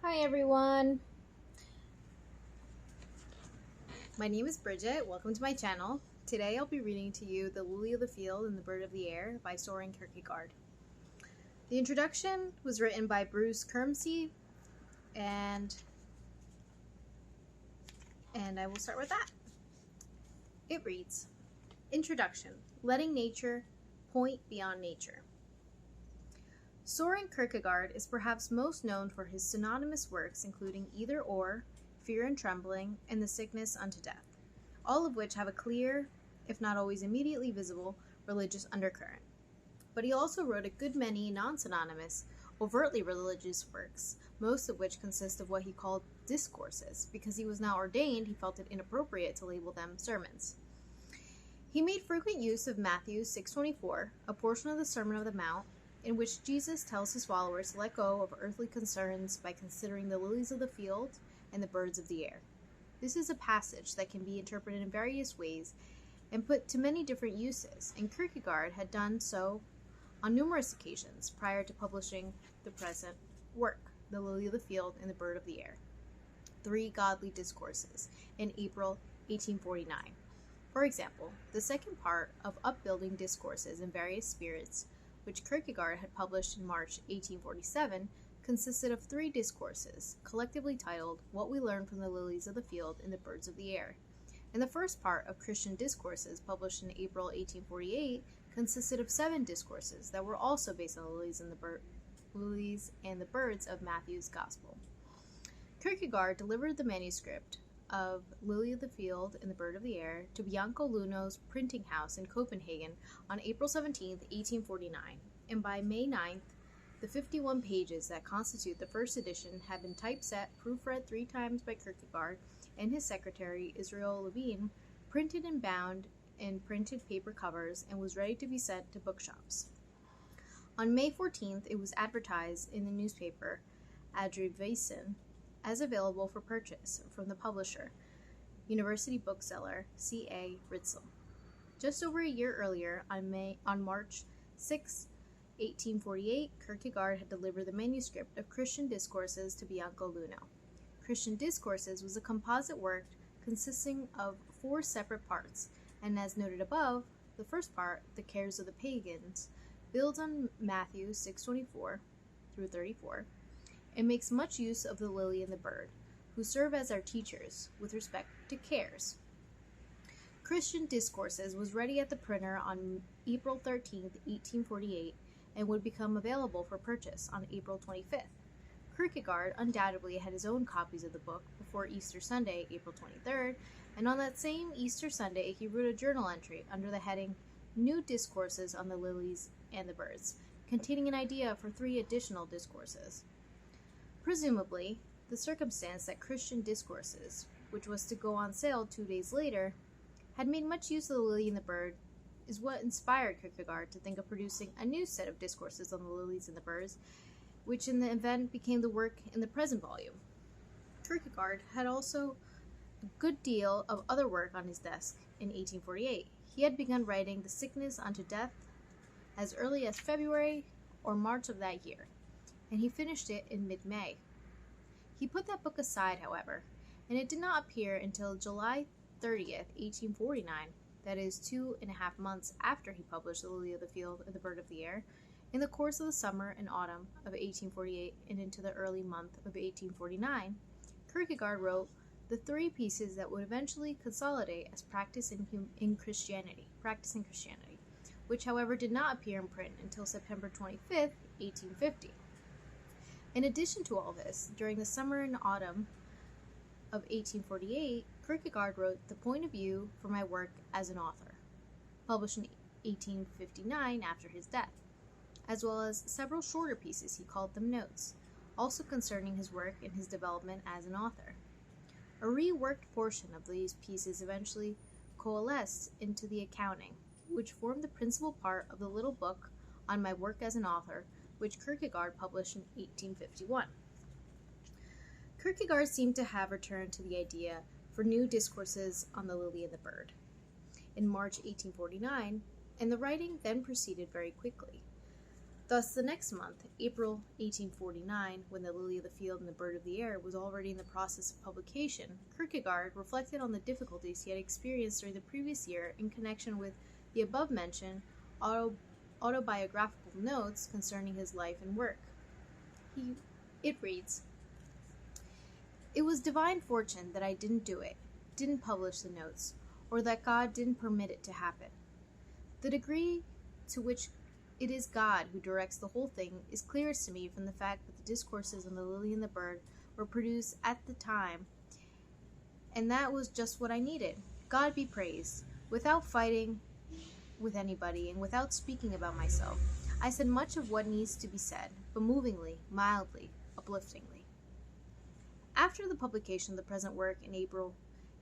Hi everyone! My name is Bridget. Welcome to my channel. Today I'll be reading to you The Lily of the Field and the Bird of the Air by Soren Kierkegaard. The introduction was written by Bruce Kermsey and I will start with that. It reads, Introduction, Letting Nature Point Beyond Nature. Soren Kierkegaard is perhaps most known for his synonymous works including Either Or, Fear and Trembling, and The Sickness unto Death, all of which have a clear, if not always immediately visible, religious undercurrent. But he also wrote a good many non-synonymous, overtly religious works, most of which consist of what he called discourses. Because he was now ordained, he felt it inappropriate to label them sermons. He made frequent use of Matthew 6:24, a portion of the Sermon on the Mount, in which Jesus tells his followers to let go of earthly concerns by considering the lilies of the field and the birds of the air. This is a passage that can be interpreted in various ways and put to many different uses, and Kierkegaard had done so on numerous occasions prior to publishing the present work, The Lily of the Field and the Bird of the Air, 3 Godly Discourses, in April 1849. For example, the second part of Upbuilding Discourses in Various Spirits, which Kierkegaard had published in March 1847, consisted of 3 discourses, collectively titled What We Learn from the Lilies of the Field and the Birds of the Air. And the first part of Christian Discourses, published in April 1848, consisted of 7 discourses that were also based on the lilies and the birds of Matthew's Gospel. Kierkegaard delivered the manuscript of Lily of the Field and the Bird of the Air to Bianco Luno's printing house in Copenhagen on April 17, 1849, and by May 9th, the 51 pages that constitute the first edition had been typeset, proofread 3 times by Kierkegaard and his secretary, Israel Levine, printed and bound in printed paper covers, and was ready to be sent to bookshops. On May 14th, it was advertised in the newspaper Adresseavisen as available for purchase from the publisher, university bookseller C.A. Ritzel. Just over a year earlier, on March 6, 1848, Kierkegaard had delivered the manuscript of Christian Discourses to Bianco Luno. Christian Discourses was a composite work consisting of 4 separate parts, and as noted above, the first part, The Cares of the Pagans, builds on Matthew 6:24 through 34, and makes much use of the lily and the bird, who serve as our teachers with respect to cares. Christian Discourses was ready at the printer on April 13, 1848, and would become available for purchase on April 25th. Kierkegaard undoubtedly had his own copies of the book before Easter Sunday, April 23rd, and on that same Easter Sunday he wrote a journal entry under the heading New Discourses on the Lilies and the Birds, containing an idea for 3 additional discourses. Presumably, the circumstance that Christian Discourses, which was to go on sale 2 days later, had made much use of the lily and the bird, is what inspired Kierkegaard to think of producing a new set of discourses on the lilies and the birds, which in the event became the work in the present volume. Kierkegaard had also a good deal of other work on his desk in 1848. He had begun writing The Sickness unto Death as early as February or March of that year, and he finished it in mid-May. He put that book aside, however, and it did not appear until July 30th, 1849, that is 2.5 months after he published The Lily of the Field and the Bird of the Air, in the course of the summer and autumn of 1848 and into the early month of 1849, Kierkegaard wrote the 3 pieces that would eventually consolidate as Practicing Christianity, which however did not appear in print until September 25th, 1850. In addition to all this, during the summer and autumn of 1848, Kierkegaard wrote The Point of View for My Work as an Author, published in 1859 after his death, as well as several shorter pieces, he called them notes, also concerning his work and his development as an author. A reworked portion of these pieces eventually coalesced into the accounting, which formed the principal part of the little book on my work as an author, which Kierkegaard published in 1851. Kierkegaard seemed to have returned to the idea for new discourses on the lily and the bird in March 1849, and the writing then proceeded very quickly. Thus, the next month, April 1849, when The Lily of the Field and the Bird of the Air was already in the process of publication, Kierkegaard reflected on the difficulties he had experienced during the previous year in connection with the above-mentioned autobiographical notes concerning his life and work. It reads, "It was divine fortune that I didn't publish the notes, or that God didn't permit it to happen. The degree to which it is God who directs the whole thing is clearest to me from the fact that the discourses on the lily and the bird were produced at the time, and that was just what I needed. God be praised. Without fighting with anybody and without speaking about myself, I said much of what needs to be said, but movingly, mildly, upliftingly." After the publication of the present work in April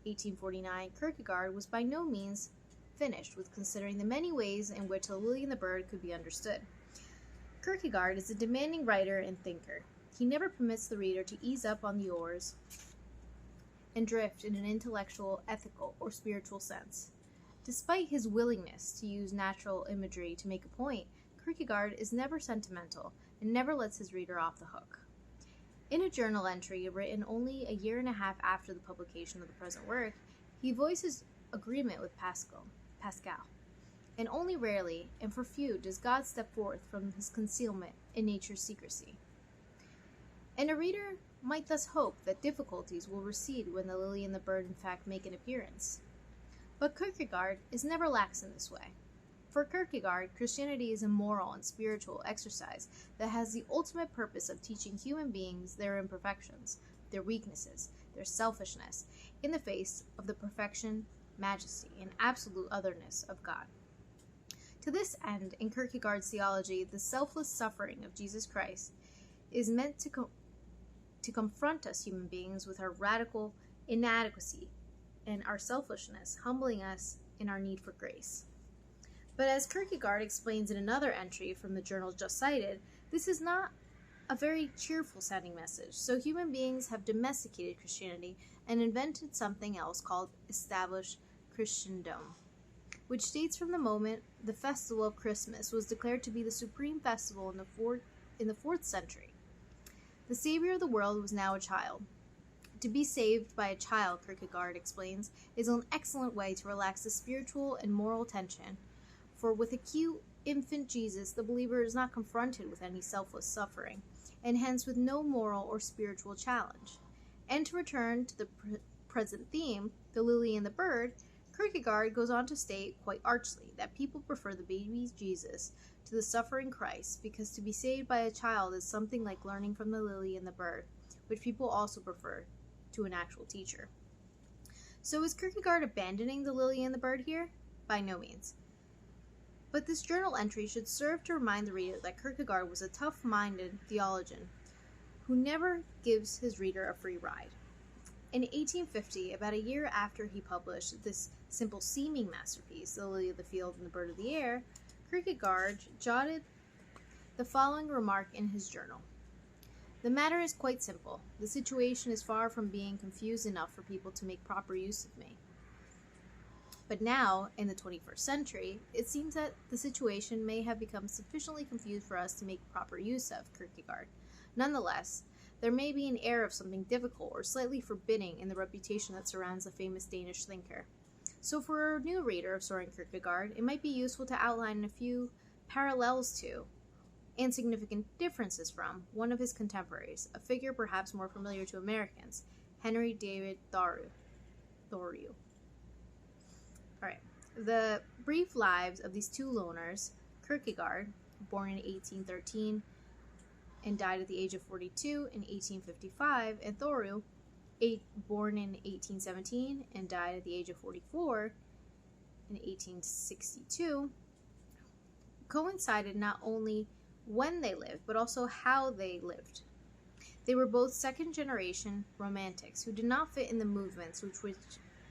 1849, Kierkegaard was by no means finished with considering the many ways in which The Lily and the Bird could be understood. Kierkegaard is a demanding writer and thinker. He never permits the reader to ease up on the oars and drift in an intellectual, ethical, or spiritual sense. Despite his willingness to use natural imagery to make a point, Kierkegaard is never sentimental and never lets his reader off the hook. In a journal entry written only a year and a half after the publication of the present work, he voices agreement with Pascal, and only rarely, and for few, does God step forth from his concealment in nature's secrecy. And a reader might thus hope that difficulties will recede when the lily and the bird in fact make an appearance. But Kierkegaard is never lax in this way. For Kierkegaard, Christianity is a moral and spiritual exercise that has the ultimate purpose of teaching human beings their imperfections, their weaknesses, their selfishness, in the face of the perfection, majesty, and absolute otherness of God. To this end, in Kierkegaard's theology, the selfless suffering of Jesus Christ is meant to confront us human beings with our radical inadequacy and our selfishness, humbling us in our need for grace. But as Kierkegaard explains in another entry from the journal just cited, this is not a very cheerful sounding message, so human beings have domesticated Christianity and invented something else called established Christendom, which dates from the moment the festival of Christmas was declared to be the supreme festival in the 4th century. The Savior of the world was now a child. To be saved by a child, Kierkegaard explains, is an excellent way to relax the spiritual and moral tension, for with a cute infant Jesus, the believer is not confronted with any selfless suffering, and hence with no moral or spiritual challenge. And to return to the present theme, the lily and the bird, Kierkegaard goes on to state quite archly that people prefer the baby Jesus to the suffering Christ because to be saved by a child is something like learning from the lily and the bird, which people also prefer to an actual teacher. So is Kierkegaard abandoning the lily and the bird here? By no means. But this journal entry should serve to remind the reader that Kierkegaard was a tough-minded theologian who never gives his reader a free ride. In 1850, about a year after he published this simple-seeming masterpiece, The Lily of the Field and the Bird of the Air, Kierkegaard jotted the following remark in his journal. "The matter is quite simple. The situation is far from being confused enough for people to make proper use of me. But now, in the 21st century, it seems that the situation may have become sufficiently confused for us to make proper use of Kierkegaard. Nonetheless, there may be an air of something difficult or slightly forbidding in the reputation that surrounds the famous Danish thinker. So for a new reader of Soren Kierkegaard, it might be useful to outline a few parallels to, and significant differences from, one of his contemporaries, a figure perhaps more familiar to Americans, Henry David Thoreau. Alright, the brief lives of these two loners, Kierkegaard, born in 1813 and died at the age of 42 in 1855, and Thoreau, born in 1817 and died at the age of 44 in 1862, coincided not only when they lived, but also how they lived. They were both second-generation romantics who did not fit in the movements which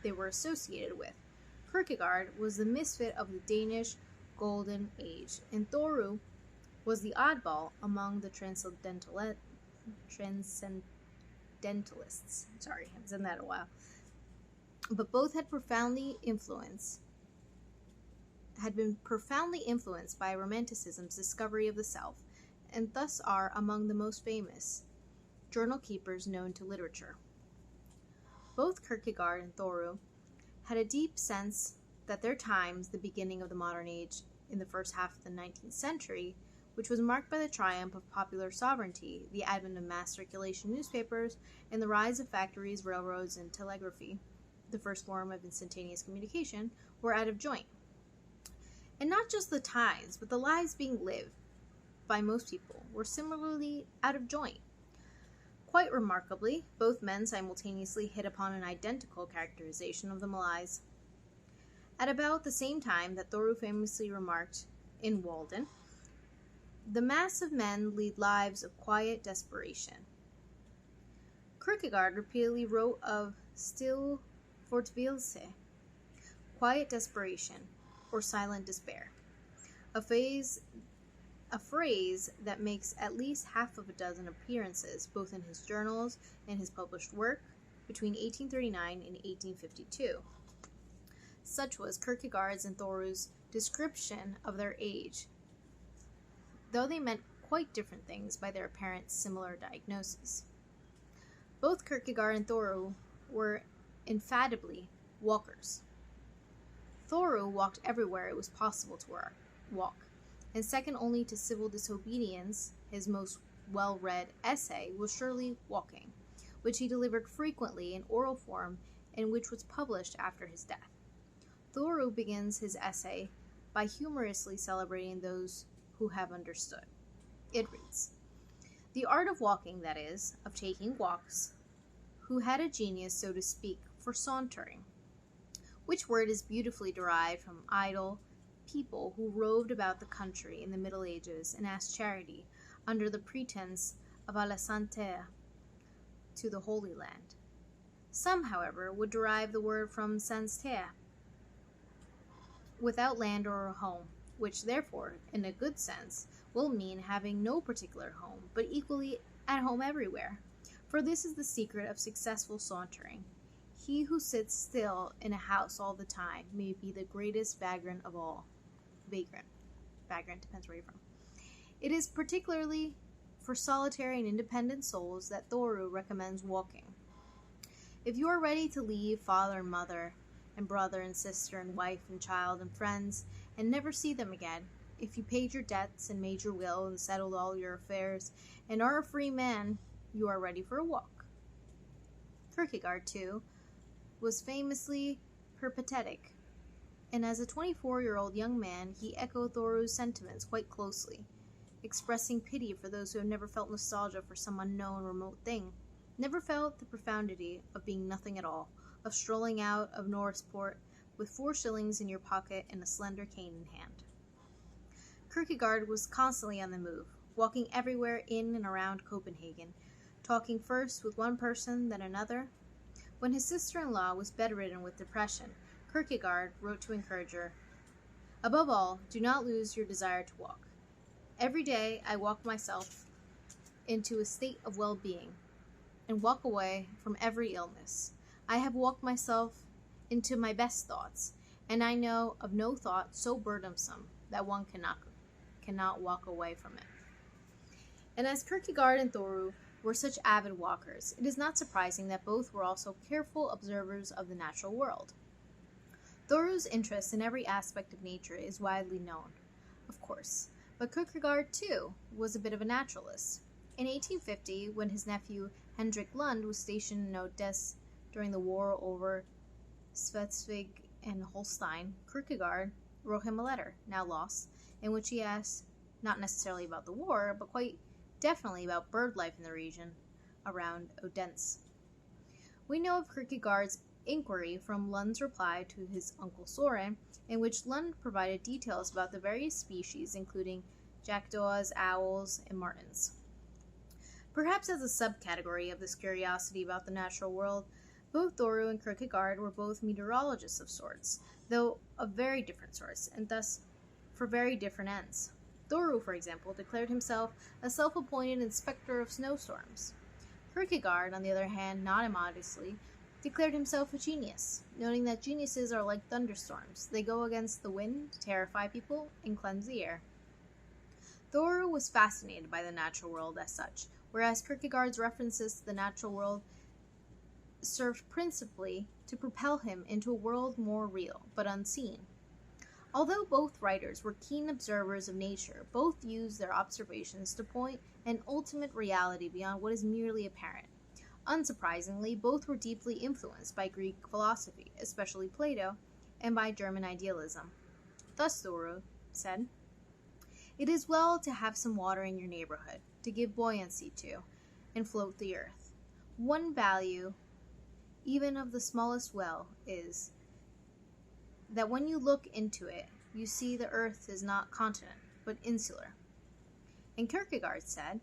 they were associated with. Kierkegaard was the misfit of the Danish Golden Age, and Thoreau was the oddball among the transcendentalists. Sorry, I haven't done that in a while. But both had been profoundly influenced by Romanticism's discovery of the self, and thus are among the most famous journal keepers known to literature. Both Kierkegaard and Thoreau had a deep sense that their times, the beginning of the modern age in the first half of the 19th century, which was marked by the triumph of popular sovereignty, the advent of mass circulation newspapers, and the rise of factories, railroads, and telegraphy, the first form of instantaneous communication, were out of joint. And not just the times, but the lives being lived by most people were similarly out of joint. Quite remarkably, both men simultaneously hit upon an identical characterization of the malaise. At about the same time that Thoreau famously remarked in Walden, "The mass of men lead lives of quiet desperation." Kierkegaard repeatedly wrote of still fortvilelse, quiet desperation, or silent despair, a phrase that makes at least half of a dozen appearances, both in his journals and his published work, between 1839 and 1852. Such was Kierkegaard's and Thoreau's description of their age, though they meant quite different things by their apparent similar diagnosis. Both Kierkegaard and Thoreau were infallibly walkers. Thoreau walked everywhere it was possible to walk, and second only to civil disobedience, his most well-read essay was surely Walking, which he delivered frequently in oral form and which was published after his death. Thoreau begins his essay by humorously celebrating those who have understood. It reads, "The art of walking, that is, of taking walks, who had a genius, so to speak, for sauntering, which word is beautifully derived from idle people who roved about the country in the Middle Ages and asked charity, under the pretense of à la santé, to the Holy Land. Some, however, would derive the word from sans terre, without land or a home, which therefore, in a good sense, will mean having no particular home, but equally at home everywhere. For this is the secret of successful sauntering. He who sits still in a house all the time may be the greatest vagrant of all." Vagrant depends where you're from. It is particularly for solitary and independent souls that Thoreau recommends walking. If you are ready to leave father and mother, and brother and sister and wife and child and friends, and never see them again, if you paid your debts and made your will and settled all your affairs, and are a free man, you are ready for a walk. Kierkegaard, too, was famously peripatetic, and as a 24-year-old young man, he echoed Thoreau's sentiments quite closely, expressing pity for those who have never felt nostalgia for some unknown, remote thing, never felt the profundity of being nothing at all, of strolling out of Norrisport with 4 shillings in your pocket and a slender cane in hand. Kierkegaard was constantly on the move, walking everywhere in and around Copenhagen, talking first with one person, then another. When his sister-in-law was bedridden with depression, Kierkegaard wrote to encourage her, "Above all, do not lose your desire to walk. Every day I walk myself into a state of well-being, and walk away from every illness. I have walked myself into my best thoughts, and I know of no thought so burdensome that one cannot walk away from it." And as Kierkegaard and Thoreau were such avid walkers, it is not surprising that both were also careful observers of the natural world. Thoreau's interest in every aspect of nature is widely known, of course, but Kierkegaard, too, was a bit of a naturalist. In 1850, when his nephew Hendrik Lund was stationed in Odessa during the war over Schleswig and Holstein, Kierkegaard wrote him a letter, now lost, in which he asked, not necessarily about the war, but quite definitely about bird life in the region around Odense. We know of Kierkegaard's inquiry from Lund's reply to his uncle Soren, in which Lund provided details about the various species, including jackdaws, owls, and martins. Perhaps as a subcategory of this curiosity about the natural world, both Thoreau and Kierkegaard were both meteorologists of sorts, though of very different sorts, and thus for very different ends. Thoreau, for example, declared himself a self-appointed inspector of snowstorms. Kierkegaard, on the other hand, not immodestly, declared himself a genius, noting that geniuses are like thunderstorms. They go against the wind, terrify people, and cleanse the air. Thoreau was fascinated by the natural world as such, whereas Kierkegaard's references to the natural world served principally to propel him into a world more real, but unseen. Although both writers were keen observers of nature, both used their observations to point an ultimate reality beyond what is merely apparent. Unsurprisingly, both were deeply influenced by Greek philosophy, especially Plato, and by German idealism. Thus Thoreau said, "It is well to have some water in your neighborhood, to give buoyancy to, and float the earth. One value, even of the smallest well, is that when you look into it, you see the earth is not continent, but insular." And Kierkegaard said,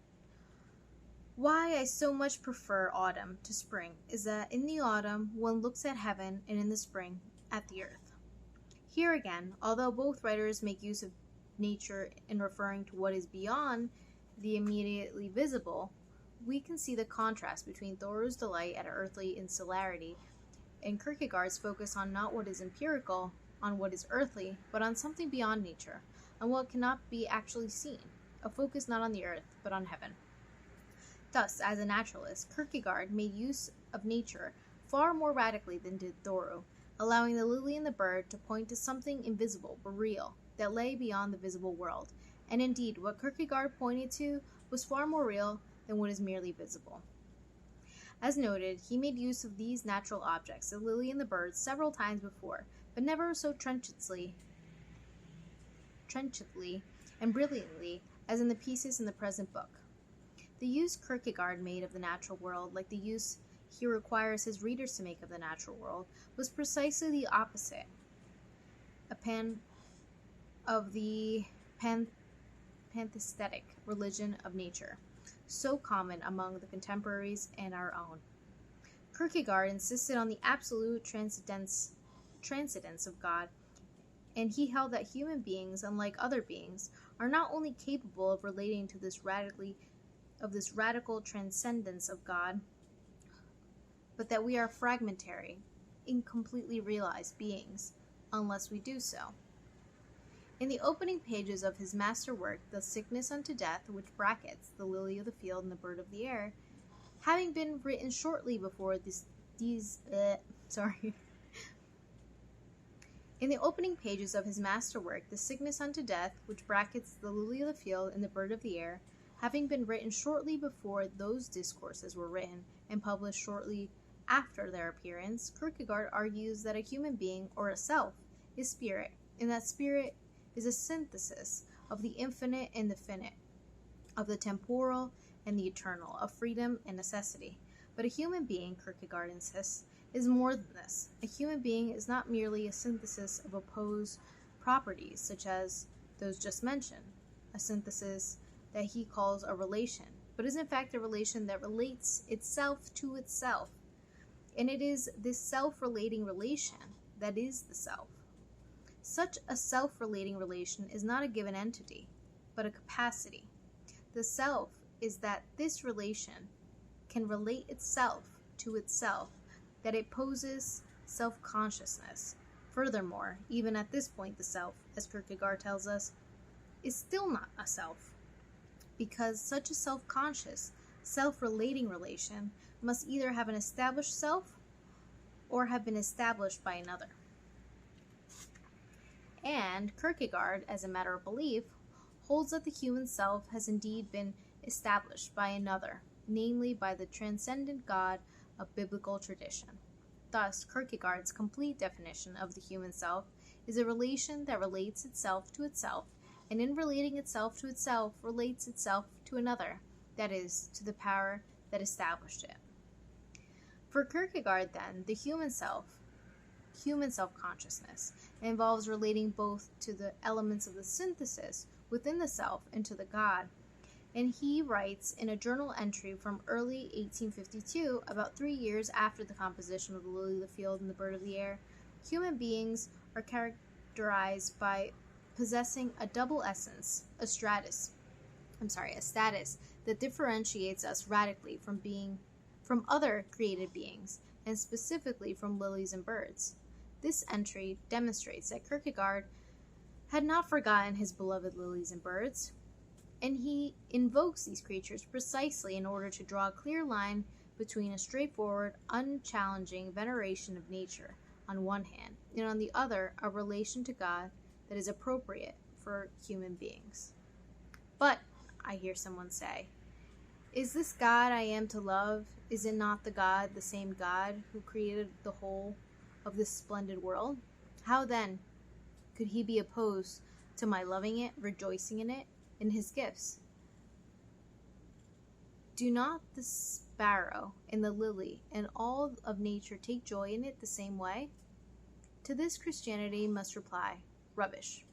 "Why I so much prefer autumn to spring is that in the autumn one looks at heaven, and in the spring at the earth." Here again, although both writers make use of nature in referring to what is beyond the immediately visible, we can see the contrast between Thoreau's delight at earthly insularity and Kierkegaard's focus on not what is empirical, on what is earthly, but on something beyond nature, on what cannot be actually seen, a focus not on the earth, but on heaven. Thus, as a naturalist, Kierkegaard made use of nature far more radically than did Thoreau, allowing the lily and the bird to point to something invisible but real that lay beyond the visible world, and indeed what Kierkegaard pointed to was far more real than what is merely visible. As noted, he made use of these natural objects, the lily and the bird, several times before, but never so trenchantly and brilliantly as in the pieces in the present book. The use Kierkegaard made of the natural world, like the use he requires his readers to make of the natural world, was precisely the opposite of the pantheistic religion of nature, so common among the contemporaries and our own. Kierkegaard insisted on the absolute transcendence of God, and he held that human beings, unlike other beings, are not only capable of relating to this radical transcendence of God, but that we are fragmentary, incompletely realized beings, unless we do so. In the opening pages of his masterwork, The Sickness unto Death, which brackets the lily of the field and the bird of the air, having been written shortly before In the opening pages of his masterwork, The Sickness unto Death, which brackets the lily of the field and the bird of the air, having been written shortly before those discourses were written and published shortly after their appearance, Kierkegaard argues that a human being, or a self, is spirit, and that spirit is a synthesis of the infinite and the finite, of the temporal and the eternal, of freedom and necessity. But a human being, Kierkegaard insists, is more than this. A human being is not merely a synthesis of opposed properties, such as those just mentioned, a synthesis that he calls a relation, but is in fact a relation that relates itself to itself. And it is this self-relating relation that is the self. Such a self-relating relation is not a given entity, but a capacity. The self is that this relation can relate itself to itself, that it poses self-consciousness. Furthermore, even at this point, the self, as Kierkegaard tells us, is still not a self, because such a self-conscious, self-relating relation must either have an established self or have been established by another. And Kierkegaard, as a matter of belief, holds that the human self has indeed been established by another, namely by the transcendent God of biblical tradition. Thus, Kierkegaard's complete definition of the human self is a relation that relates itself to itself, and in relating itself to itself, relates itself to another, that is, to the power that established it. For Kierkegaard, then, the human self-consciousness, involves relating both to the elements of the synthesis within the self and to the God. And he writes in a journal entry from early 1852, about 3 years after the composition of the lily of the field and the bird of the air, human beings are characterized by possessing a double essence, a status that differentiates us radically from other created beings, and specifically from lilies and birds. This entry demonstrates that Kierkegaard had not forgotten his beloved lilies and birds, and he invokes these creatures precisely in order to draw a clear line between a straightforward, unchallenging veneration of nature on one hand, and on the other, a relation to God that is appropriate for human beings. But, I hear someone say, is this God I am to love, is it not the God, the same God, who created the whole of this splendid world? How then could he be opposed to my loving it, rejoicing in it, in his gifts? Do not the sparrow and the lily and all of nature take joy in it the same way? To this Christianity must reply, rubbish.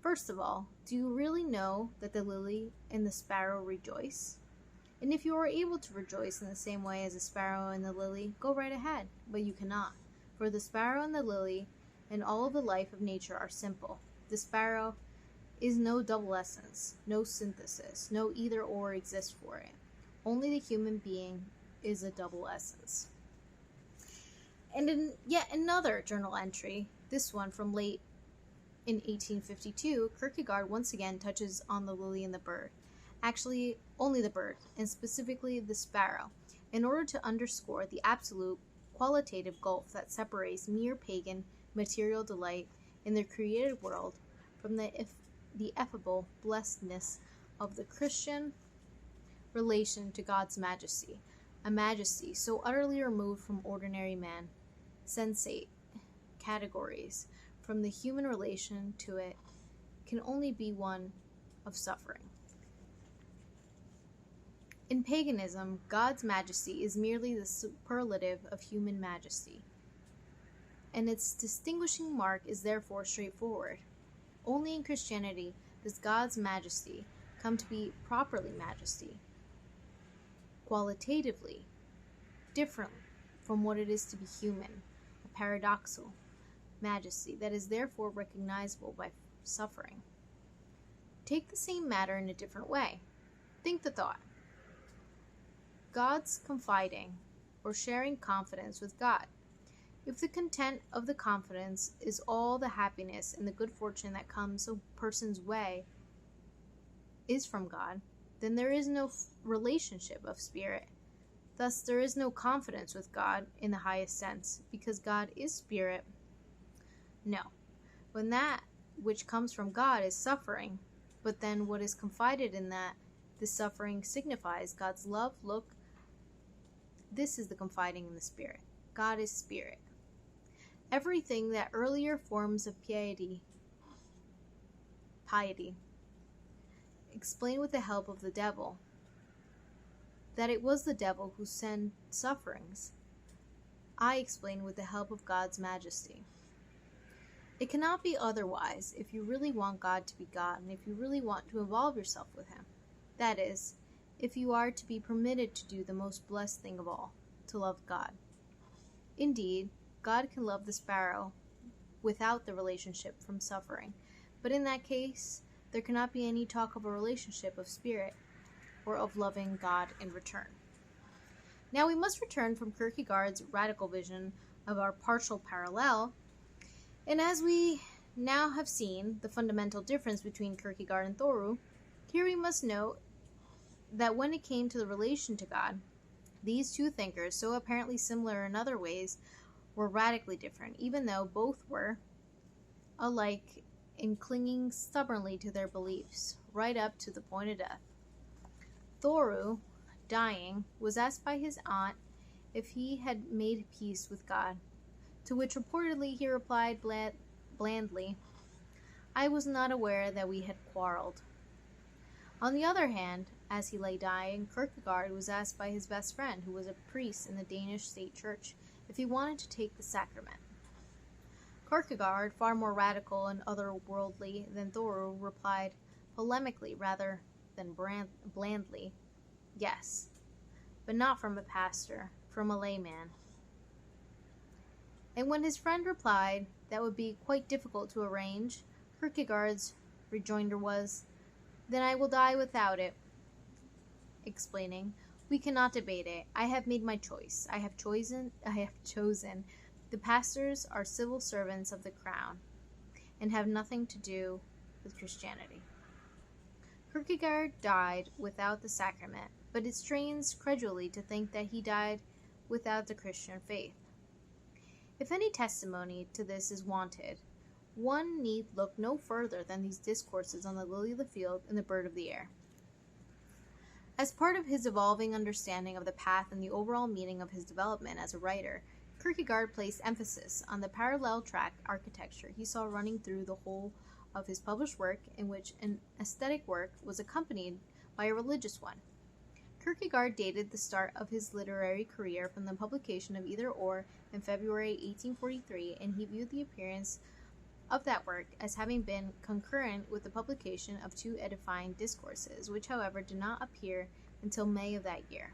First of all, do you really know that the lily and the sparrow rejoice? And if you are able to rejoice in the same way as the sparrow and the lily, go right ahead, but you cannot. For the sparrow and the lily and all of the life of nature are simple. The sparrow is no double essence, no synthesis, no either or exists for it. Only the human being is a double essence. And in yet another journal entry, this one from late in 1852, Kierkegaard once again touches on the lily and the bird. Actually, only the bird, and specifically the sparrow, in order to underscore the absolute qualitative gulf that separates mere pagan material delight in the created world from the effable blessedness of the Christian relation to God's majesty, a majesty so utterly removed from ordinary man, sensate categories, from the human relation to it, can only be one of suffering. In paganism, God's majesty is merely the superlative of human majesty, and its distinguishing mark is therefore straightforward. Only in Christianity does God's majesty come to be properly majesty, qualitatively different from what it is to be human, a paradoxal majesty that is therefore recognizable by suffering. Take the same matter in a different way. Think the thought. God's confiding or sharing confidence with God. If the content of the confidence is all the happiness and the good fortune that comes a person's way is from God, then there is no relationship of spirit. Thus, there is no confidence with God in the highest sense, because God is spirit. No. When that which comes from God is suffering, but then what is confided in that, the suffering signifies God's love, look, this is the confiding in the spirit. God is spirit. Everything that earlier forms of piety, explain with the help of the devil, that it was the devil who sent sufferings, I explain with the help of God's majesty. It cannot be otherwise if you really want God to be God, and if you really want to involve yourself with him. That is, if you are to be permitted to do the most blessed thing of all, to love God. Indeed, God can love the sparrow without the relationship from suffering, but in that case, there cannot be any talk of a relationship of spirit or of loving God in return. Now we must return from Kierkegaard's radical vision of our partial parallel, and as we now have seen the fundamental difference between Kierkegaard and Thoreau, here we must note that when it came to the relation to God, these two thinkers, so apparently similar in other ways, were radically different, even though both were alike in clinging stubbornly to their beliefs, right up to the point of death. Thoreau, dying, was asked by his aunt if he had made peace with God, to which reportedly he replied blandly, I was not aware that we had quarreled. On the other hand, as he lay dying, Kierkegaard was asked by his best friend, who was a priest in the Danish state church, if he wanted to take the sacrament. Kierkegaard, far more radical and otherworldly than Thoreau, replied polemically rather than blandly, yes, but not from a pastor, from a layman. And when his friend replied that would be quite difficult to arrange, Kierkegaard's rejoinder was, then I will die without it, explaining, we cannot debate it. I have made my choice. I have chosen. The pastors are civil servants of the crown and have nothing to do with Christianity. Kierkegaard died without the sacrament, but it strains credulity to think that he died without the Christian faith. If any testimony to this is wanted, one need look no further than these discourses on the lily of the field and the bird of the air. As part of his evolving understanding of the path and the overall meaning of his development as a writer, Kierkegaard placed emphasis on the parallel track architecture he saw running through the whole of his published work, in which an aesthetic work was accompanied by a religious one. Kierkegaard dated the start of his literary career from the publication of Either Or in February 1843, and he viewed the appearance of that work as having been concurrent with the publication of two edifying discourses, which, however, did not appear until May of that year.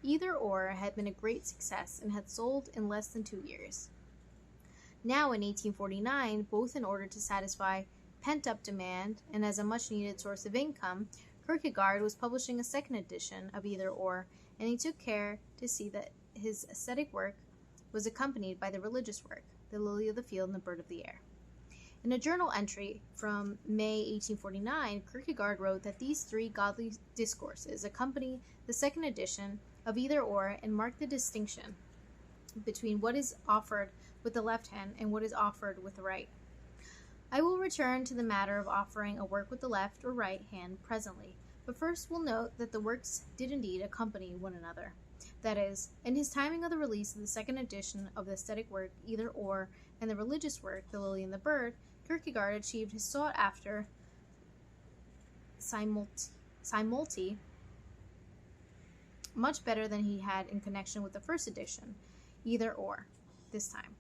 Either Or had been a great success and had sold in less than 2 years. Now, in 1849, both in order to satisfy pent-up demand and as a much-needed source of income, Kierkegaard was publishing a second edition of Either Or, and he took care to see that his aesthetic work was accompanied by the religious work, The Lily of the Field and the Bird of the Air. In a journal entry from May 1849, Kierkegaard wrote that these three godly discourses accompany the second edition of Either Or and mark the distinction between what is offered with the left hand and what is offered with the right. I will return to the matter of offering a work with the left or right hand presently, but first we'll note that the works did indeed accompany one another. That is, in his timing of the release of the second edition of the aesthetic work Either Or and the religious work The Lily and the Bird, Kierkegaard achieved his sought-after simultaneity much better than he had in connection with the first edition, Either Or, this time.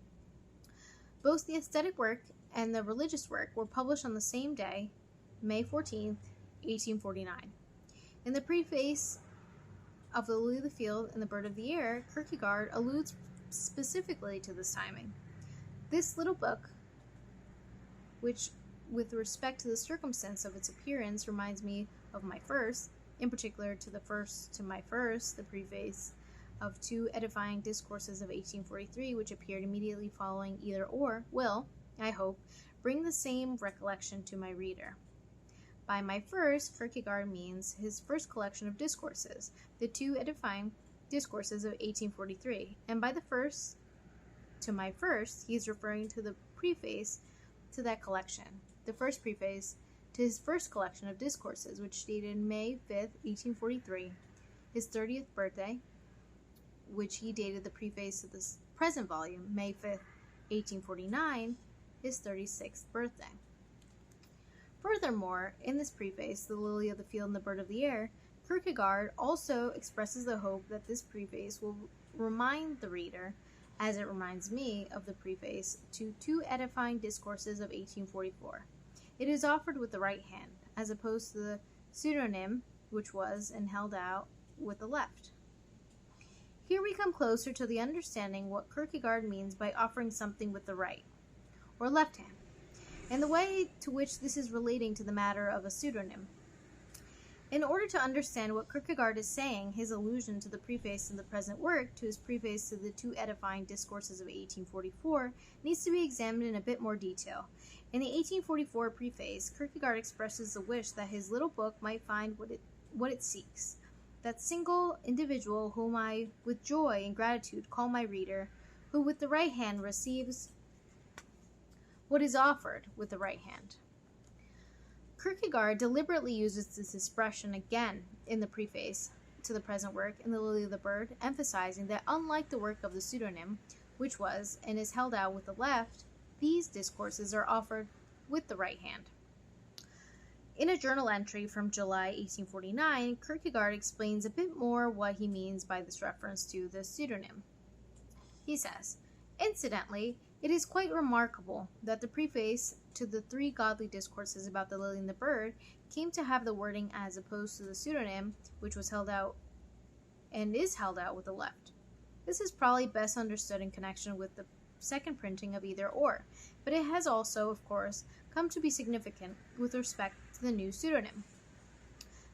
Both the aesthetic work and the religious work were published on the same day, May 14, 1849. In the preface of The Lily of the Field and the Bird of the Air, Kierkegaard alludes specifically to this timing. This little book, which with respect to the circumstance of its appearance reminds me of my first, in particular to my first, the preface of two edifying discourses of 1843, which appeared immediately following Either Or, will, I hope, bring the same recollection to my reader. By my first, Kierkegaard means his first collection of discourses, the two edifying discourses of 1843, and by my first, he is referring to the preface to that collection, the first preface to his first collection of discourses, which dated May 5th, 1843, his 30th birthday, which he dated the preface to this present volume, May 5th, 1849, his 36th birthday. Furthermore, in this preface, The Lily of the Field and the Bird of the Air, Kierkegaard also expresses the hope that this preface will remind the reader, as it reminds me of the preface to two edifying discourses of 1844. It is offered with the right hand, as opposed to the pseudonym, which was and held out with the left. Here we come closer to the understanding what Kierkegaard means by offering something with the right, or left hand, and the way to which this is relating to the matter of a pseudonym. In order to understand what Kierkegaard is saying, his allusion to the preface in the present work, to his preface to the two edifying discourses of 1844, needs to be examined in a bit more detail. In the 1844 preface, Kierkegaard expresses the wish that his little book might find what it seeks, that single individual whom I with joy and gratitude call my reader, who with the right hand receives what is offered with the right hand. Kierkegaard deliberately uses this expression again in the preface to the present work in The Lily of the Bird, emphasizing that unlike the work of the pseudonym, which was and is held out with the left, these discourses are offered with the right hand. In a journal entry from July 1849, Kierkegaard explains a bit more what he means by this reference to the pseudonym. He says, "Incidentally, it is quite remarkable that the preface to the three godly discourses about the lily and the bird came to have the wording as opposed to the pseudonym, which was held out and is held out with the left. This is probably best understood in connection with the second printing of Either Or, but it has also, of course, come to be significant with respect to the new pseudonym.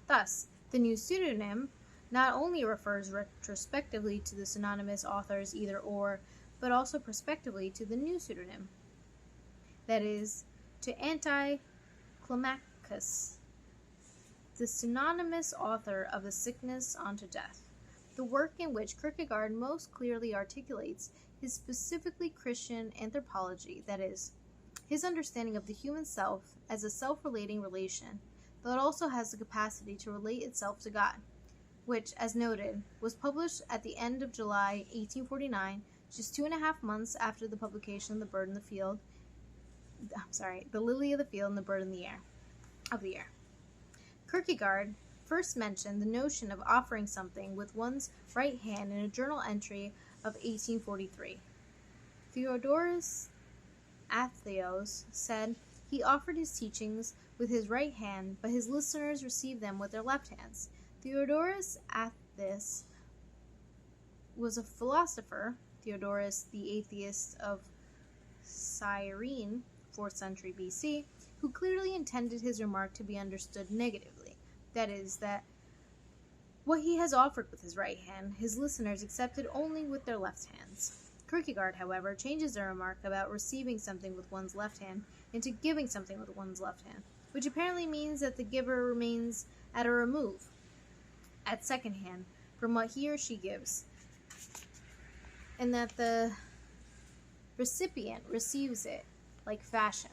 Thus, the new pseudonym not only refers retrospectively to the synonymous authors Either Or, but also prospectively to the new pseudonym, that is, to Anticlimacus, the synonymous author of The Sickness Unto Death, the work in which Kierkegaard most clearly articulates his specifically Christian anthropology, that is, his understanding of the human self as a self-relating relation that also has the capacity to relate itself to God, which, as noted, was published at the end of July 1849, just 2.5 months after the publication of The Lily of the Field and the Bird of the Air. Kierkegaard first mentioned the notion of offering something with one's right hand in a journal entry of 1843. Theodorus Atheos said he offered his teachings with his right hand, but his listeners received them with their left hands. Theodorus Atheos was a philosopher, Theodorus the atheist of Cyrene, 4th century BC, who clearly intended his remark to be understood negatively. That is, that what he has offered with his right hand, his listeners accepted only with their left hands. Kierkegaard, however, changes the remark about receiving something with one's left hand into giving something with one's left hand, which apparently means that the giver remains at a remove, at second hand, from what he or she gives, and that the recipient receives it like fashion.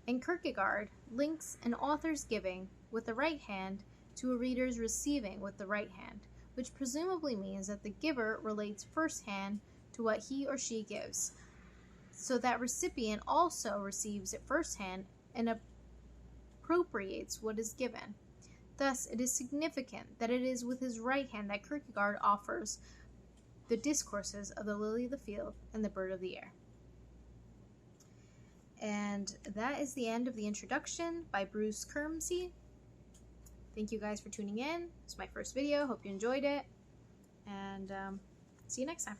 And Kierkegaard links an author's giving with the right hand to a reader's receiving with the right hand, which presumably means that the giver relates firsthand to what he or she gives, so that recipient also receives it firsthand and appropriates what is given. Thus, it is significant that it is with his right hand that Kierkegaard offers the discourses of The Lily of the Field and the Bird of the Air. And that is the end of the introduction by Bruce Kermsey. Thank you guys for tuning in. It's my first video. Hope you enjoyed it. And see you next time.